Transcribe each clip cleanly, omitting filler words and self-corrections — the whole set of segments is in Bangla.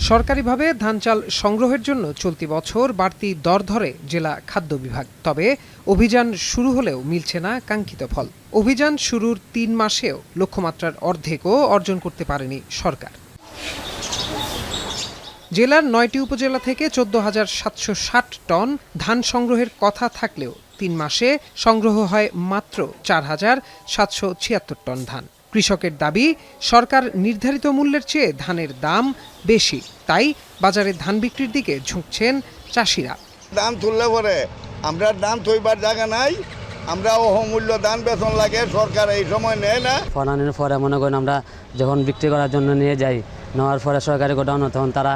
সরকারিভাবে ধান চাল সংগ্রহের জন্য চলতি বছর বাড়তি দর ধরে জেলা খাদ্য বিভাগ। তবে অভিযান শুরু হলেও মিলছে না কাঙ্ক্ষিত ফল। অভিযান শুরুর ৩ মাসেও লক্ষ্যমাত্রার অর্ধেকও অর্জন করতে পারেনি সরকার। জেলার ৯টি উপজেলা থেকে ১৪,৭৬০ টন ধান সংগ্রহের কথা থাকলেও ৩ মাসে সংগ্রহ হয় মাত্র ৪,৭৭৬ টন ধান। কৃষকের দাবি, সরকার নির্ধারিত মূল্যের চেয়ে ধানের দাম বেশি, তাই বাজারে ধান বিক্রির দিকে ঝুঁকছেন চাষিরা। ধান তুললে পরে আমরা ধান থইবার জায়গা নাই, আমরা অহমূল্য ধান বেতন লাগে, সরকার এই সময় নেয় না। ফলানোর পরে মনে করেন আমরা যখন বিক্রি করার জন্য নিয়ে যাই, নেওয়ার পরে সরকারি গোডাউন, তখন তারা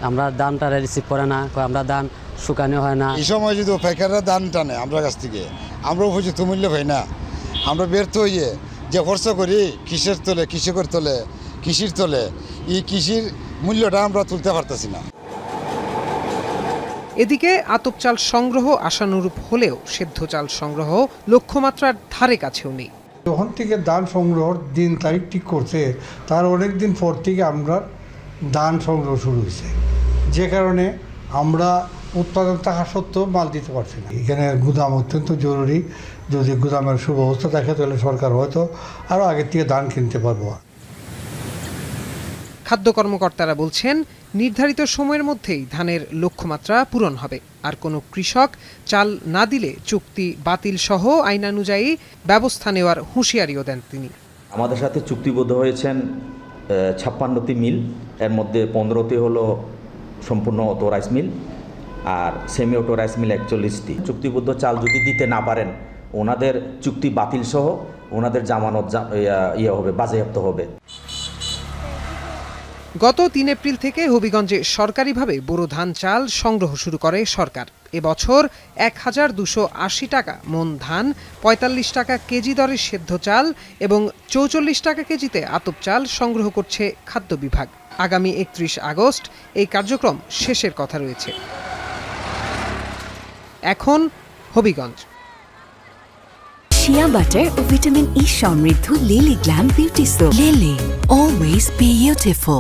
আমরা দামটা রিসিভ করে না, আমরা ধান শুকানো হয় না। এই সময় যদি পাইকাররা ধান টানে আমরা কাছ থেকে, আমরা উপযুক্ত মূল্য পাই না। আমরা ব্যর্থ হইয়ে যে খরচ করি কৃষির তোলে, কৃষকের তোলে, কৃষির তোলে, এই কৃষির মূল্যটা আমরা তুলতে পারতেছি না। এদিকে আতপ চাল সংগ্রহ আশানুরূপ হলেও সেদ্ধ চাল সংগ্রহ লক্ষ্যমাত্রার ধারে কাছেও নেই। যখন থেকে ধান সংগ্রহের দিন তারিখ ঠিক করছে, তার অনেক দিন পর থেকে আমরা ধান সংগ্রহ শুরু হয়েছে, যে কারণে আমরা উৎপাদন থাকা সত্ত্বেও মাল দিতে পারছি না। এখানে গুদাম অত্যন্ত জরুরি। যদি গুদামের সুব্যবস্থা থাকে তাহলে সরকার হয়তো আরও আগের থেকে ধান কিনতে পারবো। খাদ্য কর্মকর্তারা বলছেন, নির্ধারিত সময়ের মধ্যেই ধানের লক্ষ্যমাত্রা পূরণ হবে। আর কোনো কৃষক চাল না দিলে চুক্তি বাতিল সহ আইনানুযায়ী ব্যবস্থা নেওয়ার হুঁশিয়ারিও দেন তিনি। আমাদের সাথে চুক্তিবদ্ধ হয়েছেন 56টি মিল, এর মধ্যে 15টি হলো সম্পূর্ণ অটো রাইস মিল আর সেমি অটো রাইস মিল 41টি। চুক্তিবদ্ধ চাল যদি দিতে না পারেন, ওনাদের চুক্তি বাতিল সহ ওনাদের জামানত হবে, বাজেয়াপ্ত হবে। গত ৩ এপ্রিল থেকে হবিগঞ্জে সরকারিভাবে বোরো ধান চাল সংগ্রহ শুরু করে সরকার। এবছর ১,২৮০ টাকা মন ধান, ৪৫ টাকা কেজি দরে সেদ্ধ চাল এবং ৪৪ টাকা কেজিতে আতপ চাল সংগ্রহ করছে খাদ্য বিভাগ। আগামী ৩১ আগস্ট এই কার্যক্রম শেষের কথা রয়েছে। এখন হবিগঞ্জ। শিয়া বাটার ও ভিটামিন ই সমৃদ্ধ lily glam beauty soap. Lily, always beautiful.